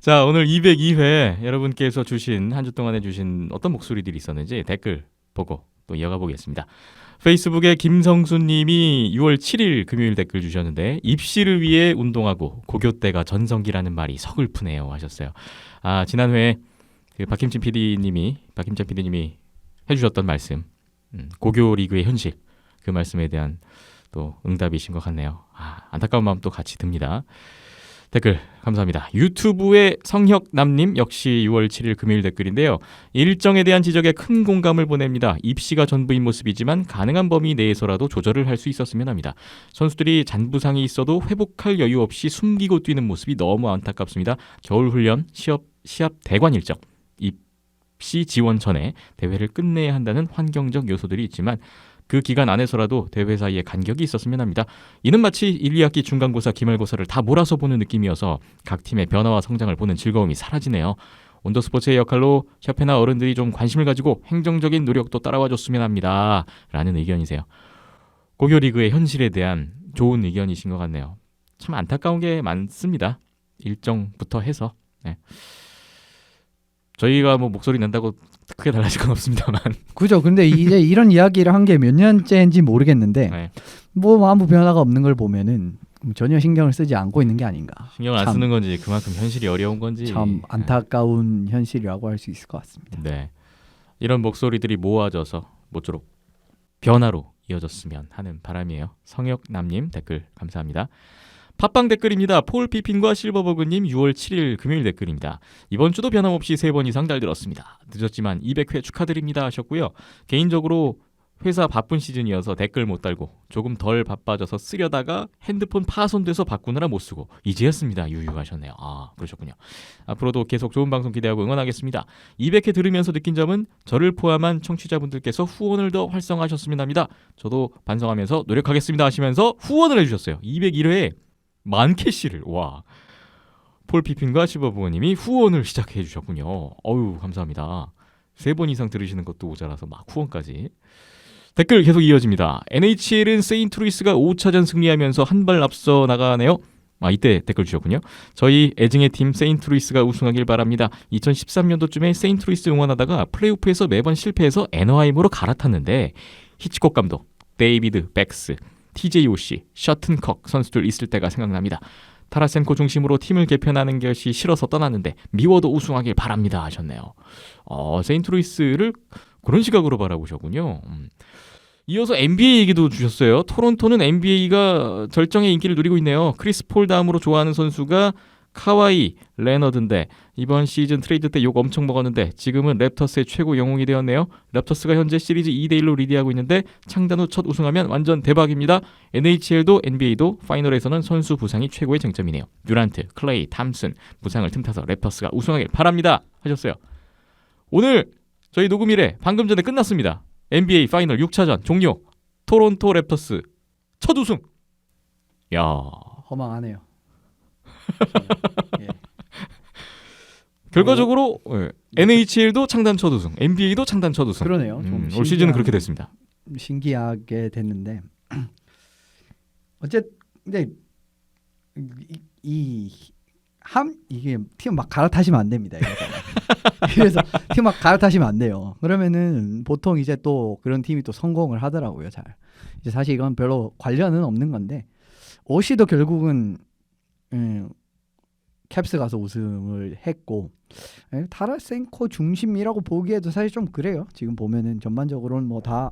자, 오늘 202회 여러분께서 주신 한 주 동안에 주신 어떤 목소리들이 있었는지 댓글 보고 또 이어가 보겠습니다. 페이스북에 김성수 님이 6월 7일 금요일 댓글 주셨는데 입시를 위해 운동하고 고교 때가 전성기라는 말이 서글프네요 하셨어요. 아, 지난 회에 그 박김찬 PD님이 해주셨던 말씀, 고교 리그의 현실, 그 말씀에 대한 또 응답이신 것 같네요. 아, 안타까운 마음 또 같이 듭니다. 댓글 감사합니다. 유튜브의 성혁남님 역시 6월 7일 금요일 댓글인데요. 일정에 대한 지적에 큰 공감을 보냅니다. 입시가 전부인 모습이지만 가능한 범위 내에서라도 조절을 할 수 있었으면 합니다. 선수들이 잔부상이 있어도 회복할 여유 없이 숨기고 뛰는 모습이 너무 안타깝습니다. 겨울훈련, 시합 대관 일정, 입시 지원 전에 대회를 끝내야 한다는 환경적 요소들이 있지만 그 기간 안에서라도 대회 사이에 간격이 있었으면 합니다. 이는 마치 1, 2학기 중간고사, 기말고사를 다 몰아서 보는 느낌이어서 각 팀의 변화와 성장을 보는 즐거움이 사라지네요. 온더스포츠의 역할로 협회나 어른들이 좀 관심을 가지고 행정적인 노력도 따라와 줬으면 합니다. 라는 의견이세요. 고교리그의 현실에 대한 좋은 의견이신 것 같네요. 참 안타까운 게 많습니다. 일정부터 해서. 네. 저희가 뭐 목소리 낸다고 크게 달라질 건 없습니다만. 그죠. 근데 이제 이런 이야기를 한 게 몇 년째인지 모르겠는데 네. 뭐 아무 변화가 없는 걸 보면은 전혀 신경을 쓰지 않고 있는 게 아닌가. 신경 안 쓰는 건지 그만큼 현실이 어려운 건지 참 안타까운 현실이라고 할 수 있을 것 같습니다. 네. 이런 목소리들이 모아져서 모쪼록 변화로 이어졌으면 하는 바람이에요. 성혁남님 댓글 감사합니다. 팟빵 댓글입니다. 폴 피핀과 실버버그님 6월 7일 금요일 댓글입니다. 이번 주도 변함없이 3번 이상 잘 들었습니다. 늦었지만 200회 축하드립니다 하셨고요. 개인적으로 회사 바쁜 시즌이어서 댓글 못 달고 조금 덜 바빠져서 쓰려다가 핸드폰 파손돼서 바꾸느라 못 쓰고 이제였습니다. 유유하셨네요. 아, 그러셨군요. 앞으로도 계속 좋은 방송 기대하고 응원하겠습니다. 200회 들으면서 느낀 점은 저를 포함한 청취자분들께서 후원을 더 활성화하셨으면 합니다. 저도 반성하면서 노력하겠습니다 하시면서 후원을 해주셨어요. 201회에 만 캐시를. 와. 폴 피핀과 실버버거님이 후원을 시작해 주셨군요. 어유 감사합니다. 3번 이상 들으시는 것도 모자라서 막 후원까지. 댓글 계속 이어집니다. NHL은 세인트루이스가 5차전 승리하면서 한 발 앞서 나가네요. 아, 이때 댓글 주셨군요. 저희 애증의 팀 세인트루이스가 우승하길 바랍니다. 2013년도쯤에 세인트루이스 응원하다가 플레이오프에서 매번 실패해서 애너하임으로 갈아탔는데 히치콕 감독, 데이비드 백스, TJOC, 셔튼컥 선수들 있을 때가 생각납니다. 타라센코 중심으로 팀을 개편하는 것이 싫어서 떠났는데 미워도 우승하길 바랍니다 하셨네요. 세인트루이스를 그런 시각으로 바라보셨군요. 이어서 NBA 얘기도 주셨어요. 토론토는 NBA가 절정의 인기를 누리고 있네요. 크리스 폴 다음으로 좋아하는 선수가 카와이 레너드인데 이번 시즌 트레이드 때 욕 엄청 먹었는데 지금은 랩터스의 최고 영웅이 되었네요. 랩터스가 현재 시리즈 2대1로 리드하고 있는데 창단 후 첫 우승하면 완전 대박입니다. NHL도 NBA도 파이널에서는 선수 부상이 최고의 쟁점이네요. 듀란트, 클레이, 탐슨 부상을 틈타서 랩터스가 우승하길 바랍니다 하셨어요. 오늘 저희 녹음일에 방금 전에 끝났습니다. NBA 파이널 6차전 종료. 토론토 랩터스 첫 우승. 야, 허망하네요. 예. 결과적으로 NHL도 창단 첫 우승, NBA도 창단 첫 우승. 그러네요. 올 시즌은 그렇게 됐습니다. 신기하게 됐는데 근데 이게 팀 막 갈아타시면 안 됩니다. 그래서 팀 막 갈아타시면 안 돼요. 그러면은 보통 이제 또 그런 팀이 또 성공을 하더라고요. 잘. 이제 사실 이건 별로 관련은 없는 건데 오시도 결국은 캡스 가서 우승을 했고 타라센코 중심이라고 보기에도 사실 좀 그래요. 지금 보면은 전반적으로는 뭐 다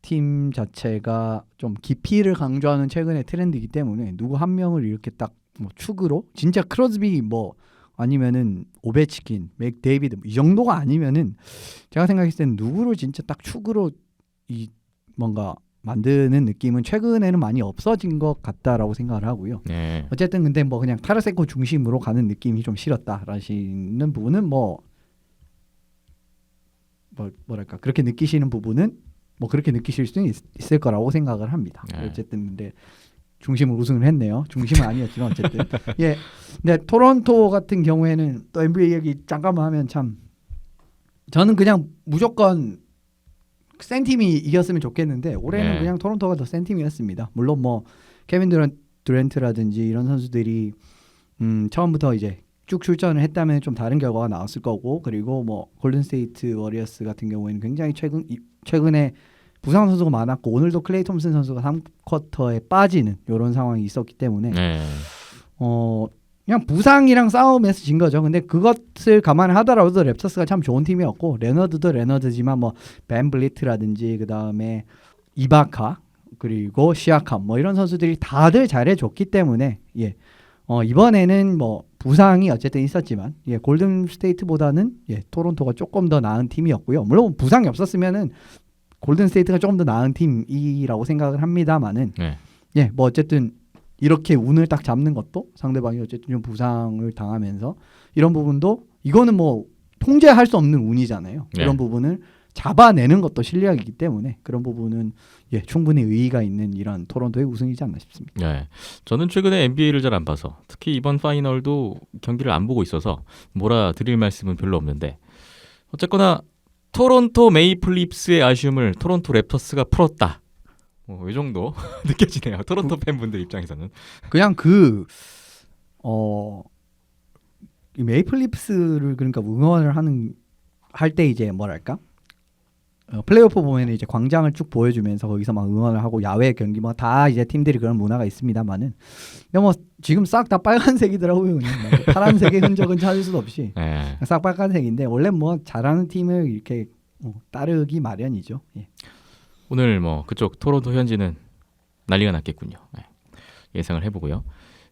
팀 자체가 좀 깊이를 강조하는 최근의 트렌드이기 때문에 누구 한 명을 이렇게 딱 뭐 축으로 진짜 크로스비 뭐 아니면은 오베치킨, 맥데이비드 이 정도가 아니면은 제가 생각했을 때는 누구를 진짜 딱 축으로 이 뭔가 만드는 느낌은 최근에는 많이 없어진 것 같다라고 생각을 하고요. 네. 어쨌든 근데 뭐 그냥 타라센코 중심으로 가는 느낌이 좀 싫었다라시는 부분은 뭐랄까 그렇게 느끼시는 부분은 뭐 그렇게 느끼실 수는 있을 거라고 생각을 합니다. 네. 어쨌든 근데 중심으로 우승을 했네요. 중심은 아니었지만 어쨌든 예. 근데 토론토 같은 경우에는 또 NBA 얘기 잠깐만 하면 참 저는 그냥 무조건 센 팀이 이겼으면 좋겠는데 올해는 네. 그냥 토론토가 더 센 팀이었습니다. 물론 뭐 케빈 듀란트라든지 이런 선수들이 처음부터 이제 쭉 출전을 했다면 좀 다른 결과가 나왔을 거고 그리고 뭐 골든스테이트 워리어스 같은 경우에는 굉장히 최근에 부상 선수가 많았고 오늘도 클레이 톰슨 선수가 3쿼터에 빠지는 이런 상황이 있었기 때문에 네. 그냥 부상이랑 싸움에서 진 거죠. 근데 그것을 감안하더라도 랩터스가 참 좋은 팀이었고 레너드도 레너드지만 뭐 벤 블리트라든지 그 다음에 이바카 그리고 시아캄 뭐 이런 선수들이 다들 잘해줬기 때문에 이번에는 뭐 부상이 어쨌든 있었지만 골든 스테이트보다는 토론토가 조금 더 나은 팀이었고요. 물론 부상이 없었으면은 골든 스테이트가 조금 더 나은 팀이라고 생각을 합니다만은 뭐 어쨌든 이렇게 운을 딱 잡는 것도 상대방이 어쨌든 좀 부상을 당하면서 이런 부분도 이거는 뭐 통제할 수 없는 운이잖아요. 그런 부분을 잡아내는 것도 실력이기 때문에 그런 부분은 충분히 의의가 있는 이런 토론토의 우승이지 않나 싶습니다. 네, 저는 최근에 NBA를 잘 안 봐서 특히 이번 파이널도 경기를 안 보고 있어서 뭐라 드릴 말씀은 별로 없는데 어쨌거나 토론토 메이플립스의 아쉬움을 토론토 랩터스가 풀었다. 이 정도 느껴지네요. 토론토 팬분들 입장에서는 그냥 이 메이플립스를 그러니까 응원을 할 때 이제 뭐랄까 플레이오프 보면 이제 광장을 쭉 보여주면서 거기서 막 응원을 하고 야외 경기 뭐 다 이제 팀들이 그런 문화가 있습니다만은 뭐 지금 싹 다 빨간색이더라고요. 그냥 뭐 파란색의 흔적은 찾을 수 없이 싹 빨간색인데 원래 뭐 잘하는 팀을 이렇게 따르기 마련이죠. 오늘 뭐 그쪽 토론토 현지는 난리가 났겠군요. 예상을 해보고요.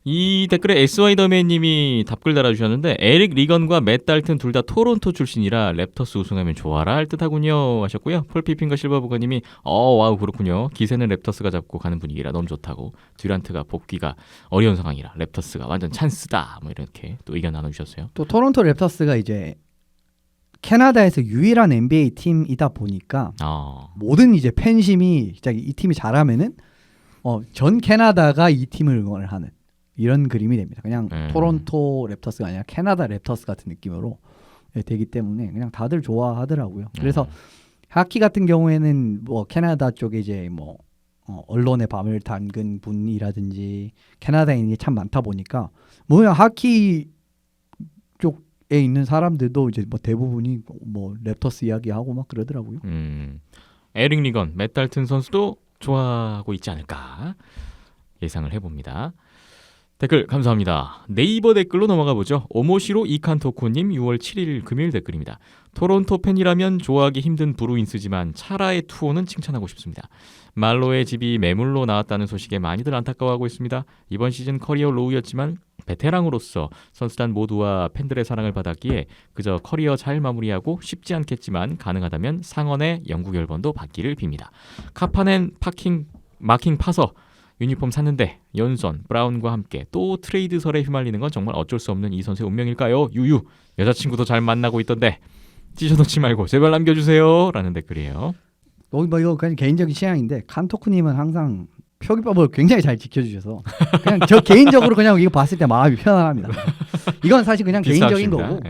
이 댓글에 SY더맨님이 답글 달아주셨는데 에릭 리건과 맷 달튼 둘 다 토론토 출신이라 랩터스 우승하면 좋아라 할 듯하군요 하셨고요. 폴피핑과 실버버거님이 와우 그렇군요. 기세는 랩터스가 잡고 가는 분위기라 너무 좋다고 듀란트가 복귀가 어려운 상황이라 랩터스가 완전 찬스다 뭐 이렇게 또 의견 나눠주셨어요. 또 토론토 랩터스가 이제 캐나다에서 유일한 NBA 팀이다 보니까 모든 이제 팬심이 진짜 이 팀이 잘하면은 전 캐나다가 이 팀을 응원을 하는 이런 그림이 됩니다. 그냥 토론토 랩터스가 아니라 캐나다 랩터스 같은 느낌으로 되기 때문에 그냥 다들 좋아하더라고요. 그래서 하키 같은 경우에는 뭐 캐나다 쪽에 이제 뭐 언론의 밤을 담근 분이라든지 캐나다인이 참 많다 보니까 뭐 하키 쪽에 있는 사람들도 이제 뭐 대부분이 뭐 랩터스 이야기하고 막 그러더라고요. 에릭 리건, 맷 달튼 선수도 좋아하고 있지 않을까 예상을 해봅니다. 댓글 감사합니다. 네이버 댓글로 넘어가 보죠. 오모시로 이칸토쿠님 6월 7일 금요일 댓글입니다. 토론토 팬이라면 좋아하기 힘든 브루인스지만 차라의 투어는 칭찬하고 싶습니다. 말로의 집이 매물로 나왔다는 소식에 많이들 안타까워하고 있습니다. 이번 시즌 커리어 로우였지만 베테랑으로서 선수단 모두와 팬들의 사랑을 받았기에 그저 커리어 잘 마무리하고 쉽지 않겠지만 가능하다면 상원의 영구 결번도 받기를 빕니다. 카파넨 마킹 파서 유니폼 샀는데 연선, 브라운과 함께 또 트레이드설에 휘말리는 건 정말 어쩔 수 없는 이 선수의 운명일까요? 유유, 여자친구도 잘 만나고 있던데 찢어놓지 말고 제발 남겨주세요 라는 댓글이에요. 뭐 이거 그냥 개인적인 취향인데 칸토쿠님은 항상 표기법을 굉장히 잘 지켜주셔서 그냥 저 개인적으로 그냥 이거 봤을 때 마음이 편안합니다. 이건 사실 그냥 개인적인 거고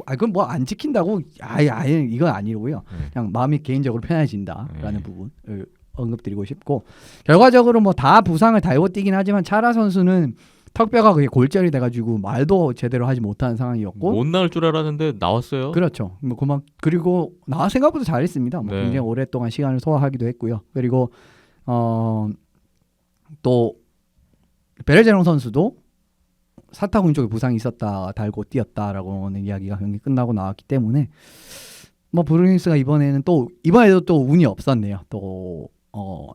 그건 뭐 안 지킨다고 아예 이건 아니고요. 그냥 마음이 개인적으로 편해진다라는 부분을 언급드리고 싶고 결과적으로 뭐 다 부상을 달고 뛰긴 하지만 차라 선수는 턱뼈가 그게 골절이 돼가지고 말도 제대로 하지 못하는 상황이었고 못 나올 줄 알았는데 나왔어요. 그렇죠. 뭐 그리고 생각보다 잘했습니다. 뭐 굉장히 오랫동안 시간을 소화하기도 했고요. 그리고 또 베르제롱 선수도 사타구니 쪽에 부상이 있었다 달고 뛰었다라고 하는 이야기가 경기 끝나고 나왔기 때문에 뭐 브루인스가 이번에도 또 운이 없었네요. 또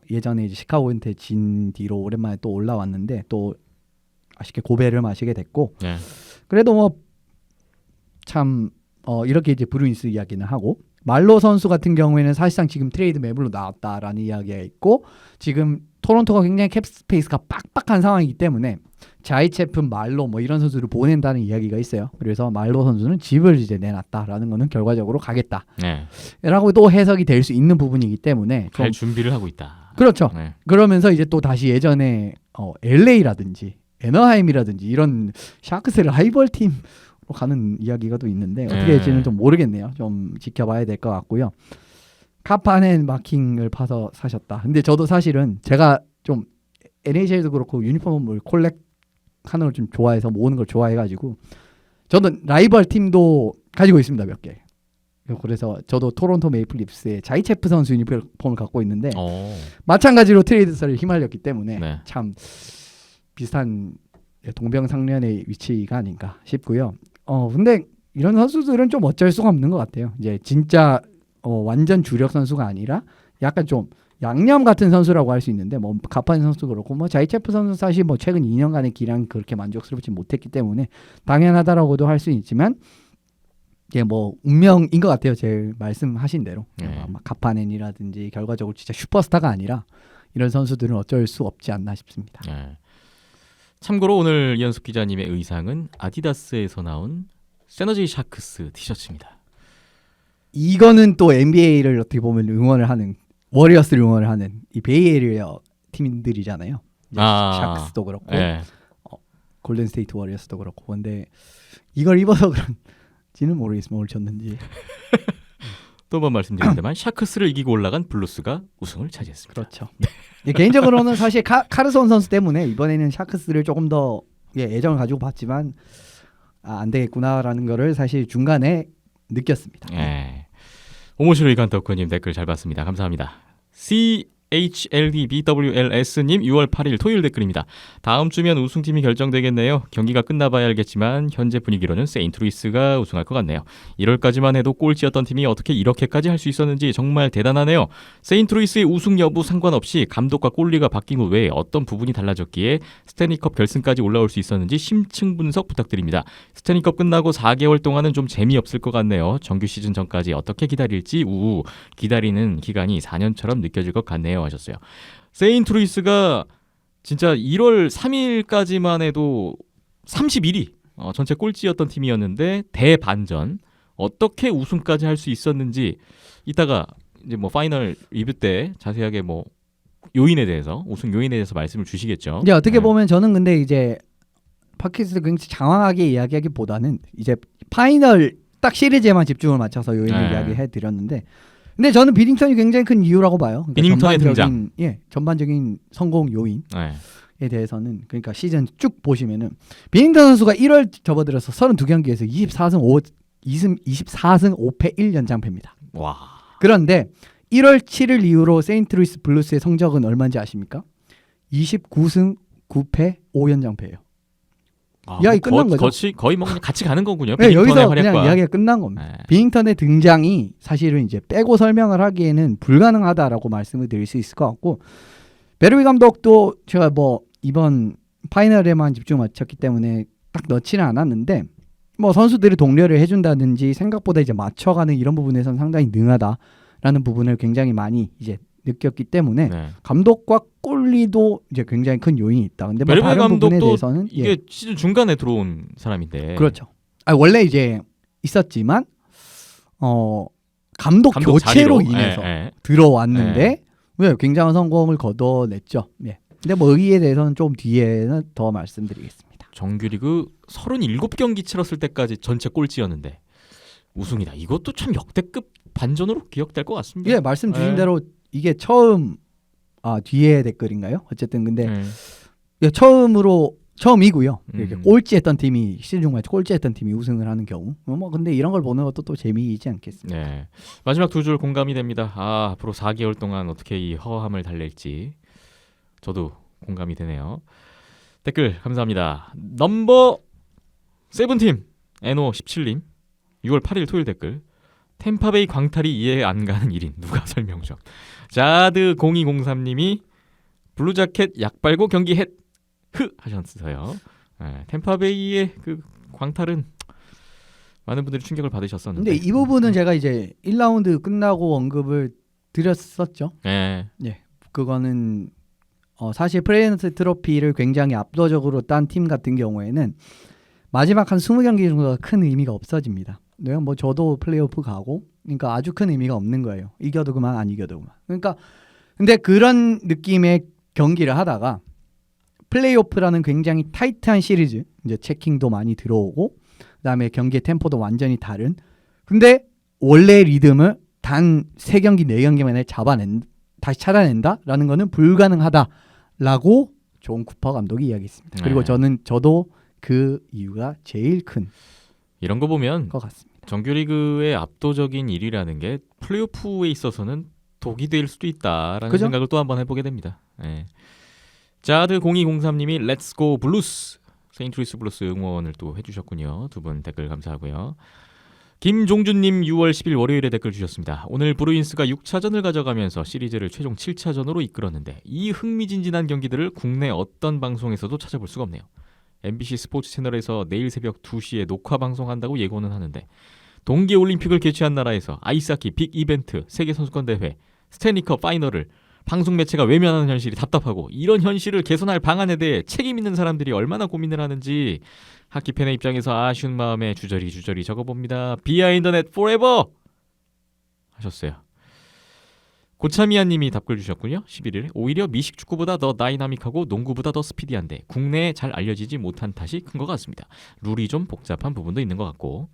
예전에 이제 시카고한테 진 뒤로 오랜만에 또 올라왔는데 또 아쉽게 고배를 마시게 됐고 그래도 뭐 참 이렇게 이제 브루인스 이야기는 하고 말로 선수 같은 경우에는 사실상 지금 트레이드 매물로 나왔다라는 이야기가 있고 지금 토론토가 굉장히 캡 스페이스가 빡빡한 상황이기 때문에 자이체프 말로 뭐 이런 선수를 보낸다는 이야기가 있어요. 그래서 말로 선수는 집을 이제 내놨다라는 거는 결과적으로 가겠다. 라고 또 해석이 될 수 있는 부분이기 때문에 갈 준비를 하고 있다. 그렇죠. 그러면서 이제 또 다시 예전에 LA라든지 애너하임이라든지 이런 샤크스를 하이벌 팀으로 가는 이야기가 또 있는데 어떻게 될지는 좀 모르겠네요. 좀 지켜봐야 될 것 같고요. 카파넨 마킹을 파서 사셨다. 근데 저도 사실은 제가 좀 NHL도 그렇고 유니폼을 하는 걸 좀 좋아해서 모으는 걸 좋아해가지고 저는 라이벌 팀도 가지고 있습니다 몇 개. 그래서 저도 토론토 메이플 리프스의 자이체프 선수 유니폼을 갖고 있는데 마찬가지로 트레이드설에 휘말렸기 때문에 네. 참 비슷한 동병상련의 위치가 아닌가 싶고요. 근데 이런 선수들은 좀 어쩔 수가 없는 것 같아요. 이제 진짜 완전 주력 선수가 아니라 약간 좀 양념 같은 선수라고 할 수 있는데 뭐 가판 선수도 그렇고 뭐 자이체프 선수 사실 뭐 최근 2년간의 기량 그렇게 만족스럽지 못했기 때문에 당연하다라고도 할 수 있지만 이게 뭐 운명인 것 같아요. 제 말씀하신 대로 막 가파넨이라든지 결과적으로 진짜 슈퍼스타가 아니라 이런 선수들은 어쩔 수 없지 않나 싶습니다. 네. 참고로 오늘 이현숙 기자님의 의상은 아디다스에서 나온 세너지 샤크스 티셔츠입니다. 이거는 또 NBA를 어떻게 보면 응원을 하는 워리어스를 응원을 하는 이 베이에리어 팀들이잖아요. 샤크스도 그렇고 네. 골든 스테이트 워리어스도 그렇고 근데 이걸 입어서 그런지는 모르겠습니다. 뭘 졌는지. 또 한 번 말씀드립니다만 샤크스를 이기고 올라간 블루스가 우승을 차지했습니다. 그렇죠. 개인적으로는 사실 카르손 선수 때문에 이번에는 샤크스를 조금 더 애정을 가지고 봤지만 안 되겠구나라는 거를 사실 중간에 느꼈습니다. 네. 오모시로 이간 덕후님 댓글 잘 봤습니다. 감사합니다. CHLDBWLS님 6월 8일 토요일 댓글입니다. 다음 주면 우승팀이 결정되겠네요. 경기가 끝나봐야 알겠지만 현재 분위기로는 세인트루이스가 우승할 것 같네요. 1월까지만 해도 꼴찌였던 팀이 어떻게 이렇게까지 할 수 있었는지 정말 대단하네요. 세인트루이스의 우승 여부 상관없이 감독과 꼴리가 바뀐 후 외에 어떤 부분이 달라졌기에 스탠리컵 결승까지 올라올 수 있었는지 심층 분석 부탁드립니다. 스탠리컵 끝나고 4개월 동안은 좀 재미없을 것 같네요. 정규 시즌 전까지 어떻게 기다릴지 우우 기다리는 기간이 4년처럼 느껴질 것 같네요 하셨어요. 세인트루이스가 진짜 1월 3일까지만 해도 31위 전체 꼴찌였던 팀이었는데 대반전 어떻게 우승까지 할 수 있었는지 이따가 이제 뭐 파이널 리뷰 때 자세하게 뭐 요인에 대해서 우승 요인에 대해서 말씀을 주시겠죠. 이제 어떻게 보면 저는 근데 이제 팟캐스트 굉장히 장황하게 이야기하기보다는 이제 파이널 딱 시리즈에만 집중을 맞춰서 요인을 이야기해 드렸는데 근데 저는 비닝턴이 굉장히 큰 이유라고 봐요. 그러니까 비닝턴의 등장. 전반적인 성공 요인에 대해서는 그러니까 시즌 쭉 보시면은 비닝턴 선수가 1월 접어들어서 32경기에서 24승 5패 1연장패입니다. 와. 그런데 1월 7일 이후로 세인트루이스 블루스의 성적은 얼마인지 아십니까? 29승 9패 5연장패예요. 이야기 끝난 거죠. 거의 뭐 그냥 같이 가는 거군요. 네, 여기서 활약과. 그냥 이야기가 끝난 겁니다. 비닝턴의 등장이 사실은 이제 빼고 설명을 하기에는 불가능하다라고 말씀을 드릴 수 있을 것 같고 베르비 감독도 제가 뭐 이번 파이널에만 집중 맞췄기 때문에 딱 넣지는 않았는데 뭐 선수들이 독려를 해준다든지 생각보다 이제 맞춰가는 이런 부분에서는 상당히 능하다라는 부분을 굉장히 많이 이제 느꼈기 때문에 감독과 꼴리도 이제 굉장히 큰 요인이 있다. 근데 뭐 베르베 다른 부분에 감독도 대해서는 이게 시즌 중간에 들어온 사람인데 그렇죠. 원래 이제 있었지만 감독 교체로 자리로. 인해서 들어왔는데 왜 굉장한 성공을 거둬냈죠. 근데 뭐 여기에 대해서는 좀 뒤에는 더 말씀드리겠습니다. 정규리그 37경기 치렀을 때까지 전체 꼴찌였는데 우승이다. 이것도 참 역대급 반전으로 기억될 것 같습니다. 예, 말씀 주신 대로 이게 처음 뒤에 댓글인가요? 어쨌든 근데 처음이고요. 이렇게 꼴찌했던 팀이 시즌 중반에 꼴찌했던 팀이 우승을 하는 경우. 뭐 근데 이런 걸 보는 것도 또 재미이지 않겠습니까? 네. 마지막 두 줄 공감이 됩니다. 앞으로 4개월 동안 어떻게 이 허함을 달랠지 저도 공감이 되네요. 댓글 감사합니다. 넘버 7팀 NO17님 6월 8일 토요일 댓글 템파베이 광탈이 이해 안 가는 일인 누가 설명 좀. 자드 0203님이 블루자켓 약 빨고 경기 헷 하셨어요. 템파베이의 그 광탈은 많은 분들이 충격을 받으셨었는데. 근데 이 부분은 제가 이제 1라운드 끝나고 언급을 드렸었죠. 그거는 사실 프레젠스 트로피를 굉장히 압도적으로 딴 팀 같은 경우에는 마지막 한 20경기 정도가 큰 의미가 없어집니다. 내가 뭐 저도 플레이오프 가고 그러니까 아주 큰 의미가 없는 거예요. 이겨도 그만 안 이겨도 그만. 그러니까 근데 그런 느낌의 경기를 하다가 플레이오프라는 굉장히 타이트한 시리즈 이제 체킹도 많이 들어오고 그다음에 경기의 템포도 완전히 다른 근데 원래 리듬을 단 3경기 4경기 만에 다시 찾아낸다라는 거는 불가능하다라고 좋은 쿠퍼 감독이 이야기했습니다. 그리고 네. 저도 그 이유가 제일 큰 것 이런 거 보면 같습니다. 정규리그의 압도적인 1위라는 게 플레이오프에 있어서는 독이 될 수도 있다라는 그죠? 생각을 또 한번 해보게 됩니다. 예. 자드 0203님이 렛츠고 블루스 세인트루이스 블루스 응원을 또 해주셨군요. 두 분 댓글 감사하고요. 김종준님 6월 10일 월요일에 댓글 주셨습니다. 오늘 브루인스가 6차전을 가져가면서 시리즈를 최종 7차전으로 이끌었는데 이 흥미진진한 경기들을 국내 어떤 방송에서도 찾아볼 수가 없네요. MBC 스포츠 채널에서 내일 새벽 2시에 녹화 방송한다고 예고는 하는데 동계올림픽을 개최한 나라에서 아이스하키 빅 이벤트, 세계선수권대회, 스탠리컵 파이널을 방송 매체가 외면하는 현실이 답답하고 이런 현실을 개선할 방안에 대해 책임 있는 사람들이 얼마나 고민을 하는지 하키팬의 입장에서 아쉬운 마음에 주저리 적어봅니다. 비하인드 넷 포레버 하셨어요. 고차미아님이 답글 주셨군요. 11일에 오히려 미식 축구보다 더 다이나믹하고 농구보다 더 스피디한데 국내에 잘 알려지지 못한 탓이 큰 것 같습니다. 룰이 좀 복잡한 부분도 있는 것 같고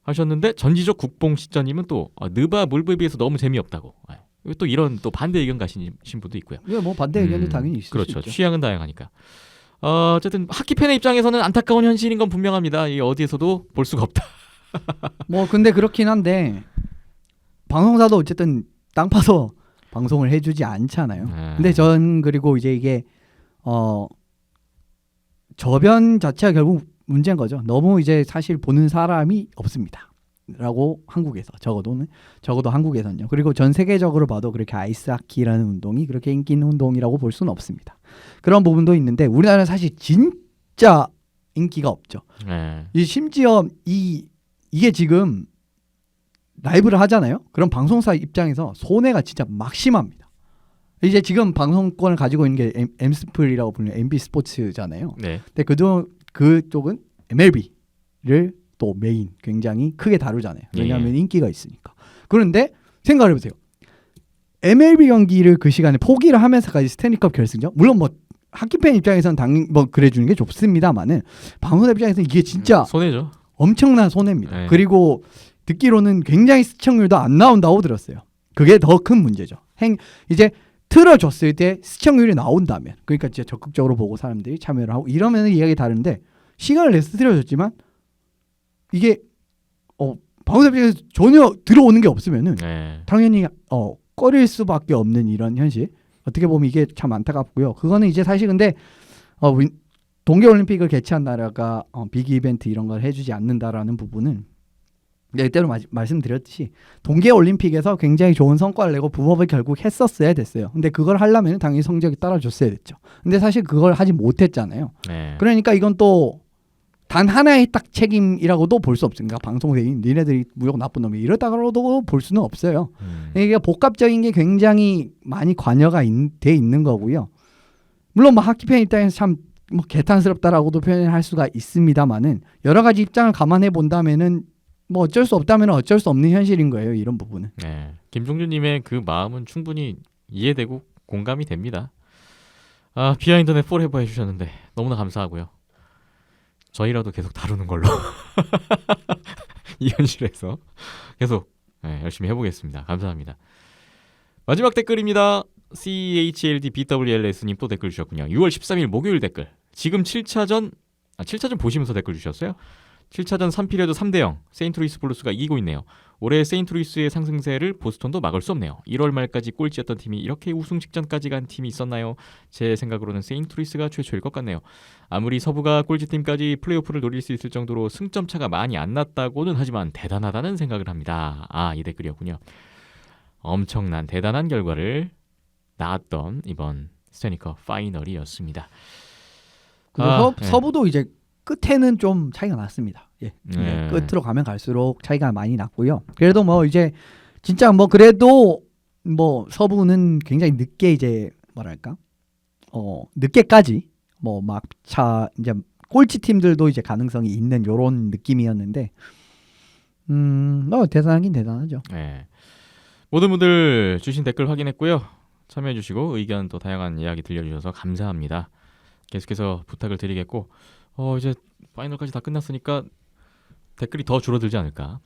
하셨는데 전지적 국뽕 시점님은 또 느바 물부에 비해서 너무 재미없다고. 또 이런 또 반대 의견 가신 분도 있고요. 이게 뭐 반대 의견도 당연히 있을 그렇죠. 수 있죠. 취향은 다양하니까. 어쨌든 하키 팬의 입장에서는 안타까운 현실인 건 분명합니다. 이 어디에서도 볼 수가 없다. 뭐 근데 그렇긴 한데 방송사도 어쨌든 땅 파서 방송을 해주지 않잖아요. 근데 전 그리고 이제 이게 저변 자체가 결국 문제인 거죠. 너무 이제 사실 보는 사람이 없습니다. 라고 한국에서 적어도 한국에서는요. 그리고 전 세계적으로 봐도 그렇게 아이스하키라는 운동이 그렇게 인기 있는 운동이라고 볼 수는 없습니다. 그런 부분도 있는데 우리나라는 사실 진짜 인기가 없죠. 이 심지어 이게 지금 라이브를 하잖아요. 그럼 방송사 입장에서 손해가 진짜 막심합니다. 이제 지금 방송권을 가지고 있는 게 M스플이라고 불리는 MB 스포츠잖아요. 네. 근데 그쪽은 MLB를 또 메인 굉장히 크게 다루잖아요. 왜냐하면 인기가 있으니까. 그런데 생각을 해보세요. MLB 경기를 그 시간에 포기를 하면서까지 스탠리컵 결승전, 물론 뭐 하키팬 입장에서는 당연히 뭐 그래주는 게 좋습니다만은 방송사 입장에서는 이게 진짜 손해죠. 엄청난 손해입니다. 네. 그리고 듣기로는 굉장히 시청률도 안 나온다고 들었어요. 그게 더 큰 문제죠. 이제 틀어줬을 때 시청률이 나온다면, 그러니까 진짜 적극적으로 보고 사람들이 참여를 하고 이러면 이야기 다른데 시간을 내서 틀어줬지만 이게 방송사 입장에서 전혀 들어오는 게 없으면은 당연히 꺼릴 수밖에 없는 이런 현실. 어떻게 보면 이게 참 안타깝고요. 그거는 이제 사실 근데 동계올림픽을 개최한 나라가 빅 이벤트 이런 걸 해주지 않는다라는 부분은 이때로 말씀드렸듯이 동계올림픽에서 굉장히 좋은 성과를 내고 부업을 결국 했었어야 됐어요. 근데 그걸 하려면 당연히 성적이 따라줬어야 됐죠. 근데 사실 그걸 하지 못했잖아요. 그러니까 이건 또 단 하나의 딱 책임이라고도 볼 수 없으니까 방송사인 니네들이 무조건 나쁜 놈이 이러다가도 볼 수는 없어요. 이게 복합적인 게 굉장히 많이 관여가 돼 있는 거고요. 물론 뭐 하키팬 입장에서 참 뭐 개탄스럽다라고도 표현할 수가 있습니다만은 여러 가지 입장을 감안해 본다면은 뭐 어쩔 수 없다면 어쩔 수 없는 현실인 거예요. 이런 부분은. 김종준님의 그 마음은 충분히 이해되고 공감이 됩니다. 비하인드 넷 포레버 해주셨는데 너무나 감사하고요. 저희라도 계속 다루는 걸로 이 현실에서 계속 열심히 해보겠습니다. 감사합니다. 마지막 댓글입니다. CHLDBWLS님 또 댓글 주셨군요. 6월 13일 목요일 댓글. 지금 7차전 보시면서 댓글 주셨어요. 7차전 3피리어드 3대0 세인트루이스 블루스가 이기고 있네요. 올해 세인트루이스의 상승세를 보스턴도 막을 수 없네요. 1월 말까지 꼴찌였던 팀이 이렇게 우승 직전까지 간 팀이 있었나요? 제 생각으로는 세인트루이스가 최초일 것 같네요. 아무리 서부가 꼴찌팀까지 플레이오프를 노릴 수 있을 정도로 승점 차가 많이 안 났다고는 하지만 대단하다는 생각을 합니다. 이 댓글이었군요. 엄청난 대단한 결과를 낳았던 이번 스탠리컵 파이널이었습니다. 서부도 이제 끝에는 좀 차이가 났습니다. 끝으로 가면 갈수록 차이가 많이 났고요. 그래도 뭐 이제 진짜 뭐 그래도 뭐 서부는 굉장히 늦게 이제 뭐랄까 늦게까지 뭐 막차 이제 꼴찌 팀들도 이제 가능성이 있는 요런 느낌이었는데 대단하긴 대단하죠. 모든 분들 주신 댓글 확인했고요. 참여해주시고 의견 또 다양한 이야기 들려주셔서 감사합니다. 계속해서 부탁을 드리겠고 이제 파이널까지 다 끝났으니까 댓글이 더 줄어들지 않을까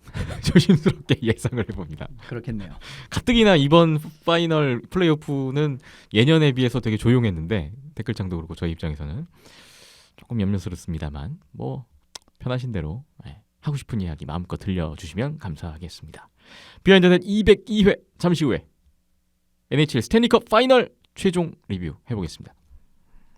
조심스럽게 예상을 해봅니다. 그렇겠네요. 가뜩이나 이번 파이널 플레이오프는 예년에 비해서 되게 조용했는데 댓글창도 그렇고 저희 입장에서는 조금 염려스럽습니다만 뭐 편하신 대로 하고 싶은 이야기 마음껏 들려주시면 감사하겠습니다. 비하인드넷 202회 잠시 후에 NHL 스탠리컵 파이널 최종 리뷰 해보겠습니다.